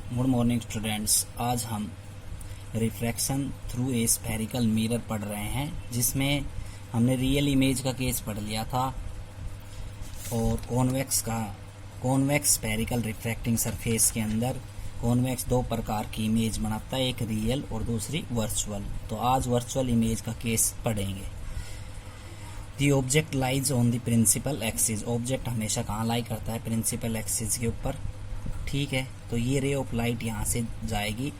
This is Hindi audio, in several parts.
Good morning students. आज हम refraction through a spherical mirror पढ़ रहे हैं, जिसमें हमने रियल इमेज का केस पढ़ लिया था और कॉन्वेक्स स्फेरिकल रिफ्रैक्टिंग सरफेस के अंदर कॉन्वेक्स दो प्रकार की इमेज बनाता है, एक रियल और दूसरी वर्चुअल। तो आज वर्चुअल इमेज का केस पढ़ेंगे। The object lies on the principal axis. Object हमेशा कहाँ लाई करता है? प्रिंसिपल एक्सिस के ऊपर। ठीक है, तो ये रे ऑफ लाइट यहाँ से जाएगी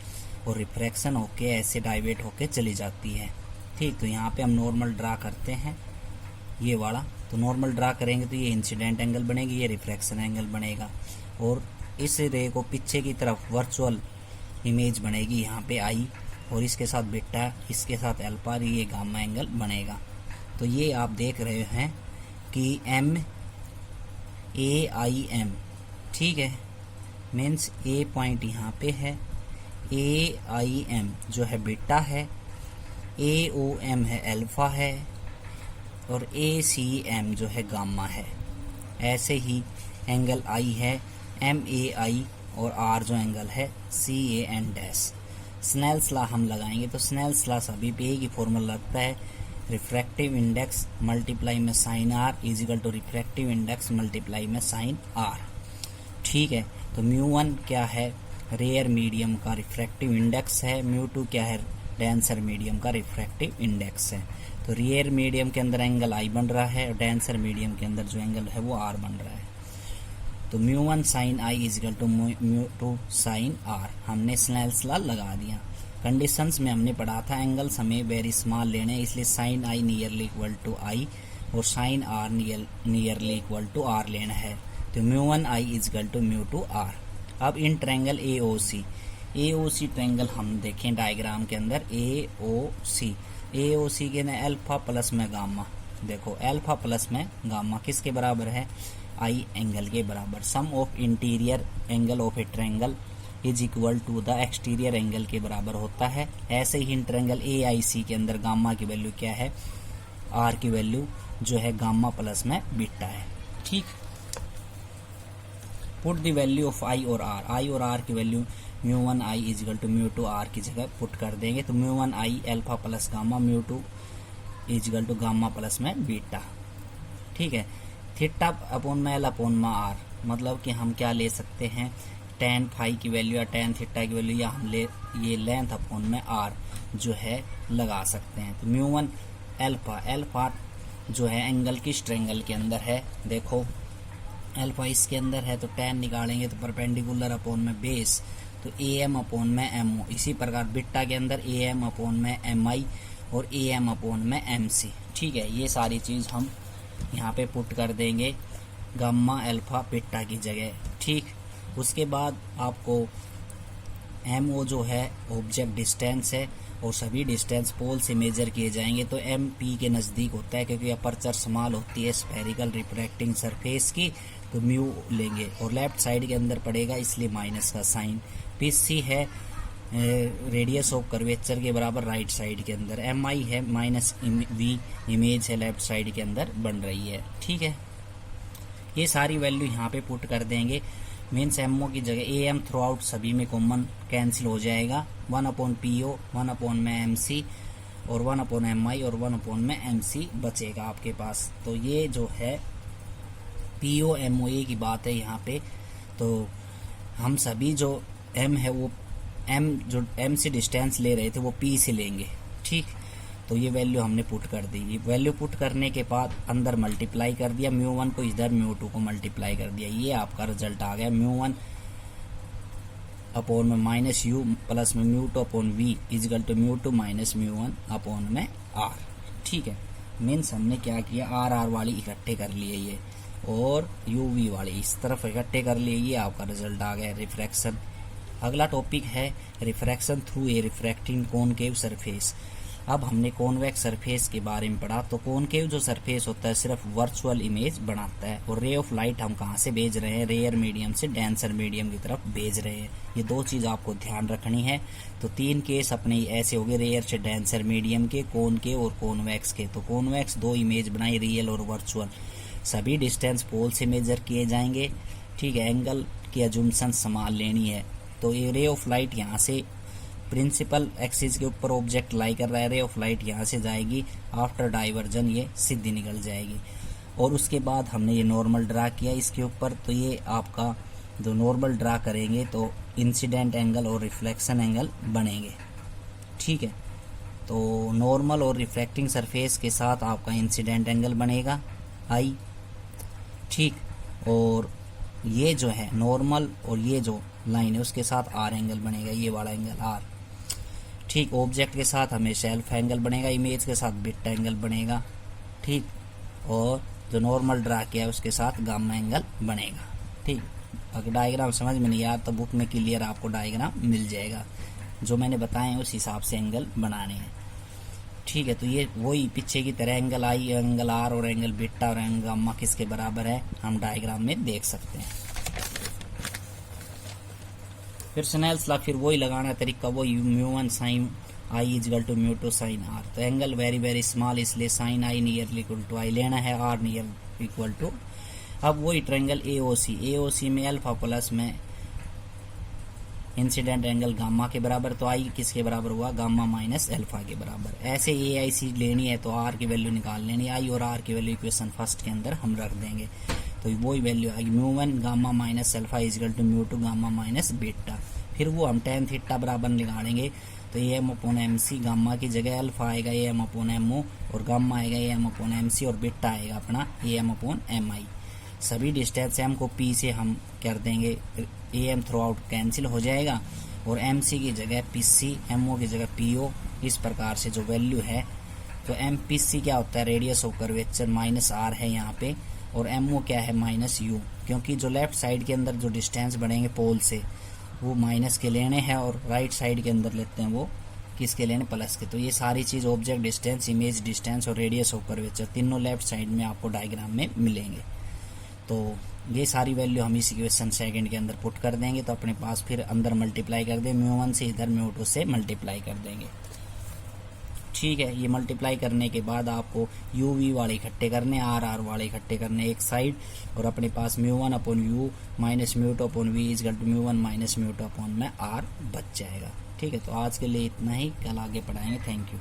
और रिफ्रैक्शन होके ऐसे डाइवेट होके चली जाती है। ठीक, तो यहाँ पे हम नॉर्मल ड्रा करते हैं, ये वाला। तो नॉर्मल ड्रा करेंगे तो ये इंसिडेंट एंगल बनेगी, ये रिफ्रैक्शन एंगल बनेगा। और इस रे को पीछे की तरफ वर्चुअल इमेज बनेगी, यहाँ पे आई, और इसके साथ बीटा, इसके साथ अल्फा, ये गामा एंगल बनेगा। तो ये आप देख रहे हैं कि MAIM, ठीक है, मीन्स ए पॉइंट यहाँ पे है, AIM जो है बीटा है, AOM है अल्फा है, और ACM जो है गामा है। ऐसे ही एंगल आई है MAI, और R जो एंगल है CAN डैश। स्नेल्स लॉ हम लगाएंगे, तो स्नेल्स लॉ सभी पे एक ही फॉर्मूला लगता है, रिफ्रैक्टिव इंडेक्स मल्टीप्लाई में sine R equal to refractive index multiply में साइन R। ठीक है, तो μ1 क्या है? रेयर मीडियम का रिफ्रैक्टिव इंडेक्स है। μ2 क्या है? डेंसर मीडियम का रिफ्रैक्टिव इंडेक्स है। तो रेयर मीडियम के अंदर एंगल I बन रहा है और डेंसर मीडियम के अंदर जो एंगल है वो R बन रहा है। तो μ1 sine I equal to μ2 sine R। हमने स्नेल्स लॉ लगा दिया। कंडीशंस में हमने पढ़ा था एंगल्स हमें वेरी स्मॉल लेने, इसलिए sine I nearly equal to I और sine R nearly equal to R लेना है। तो μ1 I इजिकल टू μ2 R। अब इन ट्रायंगल AOC ट्रायंगल हम देखें डायग्राम के अंदर, AOC के ना अल्फा प्लस में गामा। देखो अल्फा प्लस में गामा किसके बराबर है? I एंगल के बराबर। Sum of interior angle of a triangle is equal to the exterior angle के बराबर होता है। ऐसे ही इन ट्रायंगल AIC के अंदर गामा की वैल्यू क्या है? R की वैल्यू जो है गामा प्लस में बीटा है। ठीक, put the value of I और R की value μ1 I equal to μ2 R की जगह पुट कर देंगे। तो μ1 I alpha plus gamma, μ2 equal to gamma plus में बीटा। ठीक है, थीटा अपॉन में L अपॉन में R, मतलब कि हम क्या ले सकते हैं? tan फाई की वैल्यू या tan थीटा की वैल्यू, या हम ले ये लेंथ अपॉन में R जो है लगा सकते हैं। तो μ1 अल्फा जो है एंगल किस ट्रायंगल के अंदर है? देखो अल्फा इसके अंदर है, तो tan निकालेंगे तो परपेंडिकुलर अपॉन में बेस, तो AM अपॉन में MO। इसी प्रकार बीटा के अंदर AM अपॉन में MI और AM अपॉन में MC। ठीक है, ये सारी चीज़ हम यहाँ पे पुट कर देंगे गामा अल्फा बीटा की जगह। ठीक, उसके बाद आपको MO जो है ऑब्जेक्ट डिस्टेंस है, और सभी डिस्टेंस पोल से मेजर किए जाएंगे। तो MP के नज़दीक होता है, क्योंकि अपर्चर स्मॉल होती है स्फेरिकल रिफ्रैक्टिंग सरफेस की, तो म्यू लेंगे, और लेफ्ट साइड के अंदर पड़ेगा इसलिए माइनस का साइन। PC है रेडियस ऑफ कर्वेचर के बराबर राइट साइड के अंदर। MI है -V इमेज है लेफ्ट साइड के अंदर बन रही है। ठीक है, ये सारी वैल्यू यहाँ पे पुट कर देंगे। मीन्स MO की जगह AM थ्रू आउट सभी में कॉमन कैंसिल हो जाएगा। 1 अपॉन PO, 1 अपॉन में MC, और 1 अपॉन MI और 1 अपॉन में MC बचेगा आपके पास। तो ये जो है PO MOA की बात है यहाँ पे। तो हम सभी जो M है वो जो M से डिस्टेंस ले रहे थे वो P से लेंगे। ठीक, तो ये वैल्यू हमने पुट कर दी। ये वैल्यू पुट करने के बाद अंदर मल्टीप्लाई कर दिया, μ1 को इधर μ2 को मल्टीप्लाई कर दिया, ये आपका रिजल्ट आ गया। μ1 अपॉन में माइनस U प्लस में μ2 upon V equal to μ2 minus μ1 upon में R। ठीक है, मीन्स हमने क्या किया? R वाली इकट्ठे कर लिए ये, और UV वाले इस तरफ इकट्ठे कर लिए, ये आपका रिजल्ट आ गया रिफ्रैक्शन। अगला टॉपिक है refraction through a refracting concave surface. अब हमने कॉन्वेक्स सरफेस के बारे में पढ़ा। तो कॉनकेव जो सरफेस होता है सिर्फ वर्चुअल इमेज बनाता है, और रे ऑफ लाइट हम कहाँ से भेज रहे हैं? रेयर मीडियम से डेंसर मीडियम की तरफ भेज रहे हैं। ये दो चीज़ आपको ध्यान रखनी है। तो 3 केस अपने ऐसे हो गए, रेयर से डेंसर मीडियम के, कॉनकेव और कॉन्वेक्स के। तो कॉन्वेक्स 2 इमेज बनाई, रियल और वर्चुअल। सभी डिस्टेंस पोल से मेजर किए जाएंगे। ठीक है, एंगल की अजम्पशन समान लेनी है। तो ये रे ऑफ लाइट यहाँ से प्रिंसिपल एक्सिस के ऊपर ऑब्जेक्ट लाई कर रहा है, रे ऑफ लाइट यहाँ से जाएगी, आफ्टर डाइवर्जन ये सीधी निकल जाएगी। और उसके बाद हमने ये नॉर्मल ड्रा किया इसके ऊपर, तो ये आपका जो नॉर्मल ड्रा करेंगे तो इंसिडेंट एंगल और रिफ्लेक्शन एंगल बनेंगे। ठीक है, तो नॉर्मल और रिफ्लेक्टिंग सरफेस के साथ आपका इंसिडेंट एंगल बनेगा आई। ठीक, और ये जो है नॉर्मल और ये जो लाइन है उसके साथ आर एंगल बनेगा, ये वाला एंगल आर। ठीक, ऑब्जेक्ट के साथ हमेशा अल्फा एंगल बनेगा, इमेज के साथ बीटा एंगल बनेगा। ठीक, और जो नॉर्मल ड्रा किया है उसके साथ गामा एंगल बनेगा। ठीक, अगर डायग्राम समझ में नहीं आया तो बुक में क्लियर आपको डायग्राम मिल जाएगा, जो मैंने बताए हैं उस हिसाब से एंगल बनाने हैं। ठीक है, तो ये वही पीछे की तरह एंगल आई, एंगल आर और एंगल बीटा और एंगल गामा किसके बराबर है हम डायग्राम में देख सकते हैं। फिर स्नेल्स लॉ, फिर वही लगाना तरीका वही, म्यू1 साइन आई इजल टू म्यू2 साइन आर। तो एंगल वेरी वेरी स्मॉल इसलिए sine I near equal to I लेना है, आर नियर इक्वल टू। अब वही ट्रायंगल एओसी में अल्फा प्लस में इंसिडेंट एंगल गामा के बराबर, तो आई किसके बराबर हुआ, गामा माइनस अल्फा के बराबर। ऐसे एआईसी लेनी है तो आर की वैल्यू निकाल लेनी, आई और आर की वैल्यू इक्वेशन फर्स्ट के अंदर हम रख देंगे, तो वही वैल्यू आएगी म्यू1 gamma minus alpha equal to म्यू2 गामा माइनस बीटा। फिर वो हम tan थीटा बराबर निकालेंगे, तो A M upon M C, gamma की जगह अल्फा आएगा A M upon M O, और गामा आएगा A M upon M C, और बीटा आएगा अपना A M upon M I. सभी डिस्टेंस एम को पी से हम कर देंगे, A M throughout cancel हो जाएगा, और एम सी की जगह पी सी, एम ओ की जगह पी ओ। इस प्रकार से जो वैल्यू है, तो एम पी सी क्या होता है, radius of curvature minus R है यहाँ पे, और एम ओ क्या है माइनस यू, क्योंकि जो लेफ्ट साइड के अंदर जो डिस्टेंस बढ़ेंगे पोल से वो माइनस के लेने हैं, और राइट साइड के अंदर लेते हैं वो किसके लेने, प्लस के। तो ये सारी चीज़ ऑब्जेक्ट डिस्टेंस, इमेज डिस्टेंस और रेडियस ऑफ कर्वेचर तीनों लेफ्ट साइड में आपको डायग्राम में मिलेंगे। तो ये सारी वैल्यू हम इस इक्वेशन सेकंड के अंदर पुट कर देंगे, तो अपने पास फिर अंदर मल्टीप्लाई कर दें, म्यू1 से इधर म्यू2 से मल्टीप्लाई कर देंगे। ठीक है, ये मल्टीप्लाई करने के बाद आपको यू वी वाले इकट्ठे करने, आर आर वाले इकट्ठे करने एक साइड, और अपने पास म्यू1 अपॉन यू माइनस म्यू2 अपॉन वी इजल टू म्यू1 माइनस म्यू2 अपॉन में आर बच जाएगा। ठीक है, तो आज के लिए इतना ही, कल आगे पढ़ाएंगे। Thank you.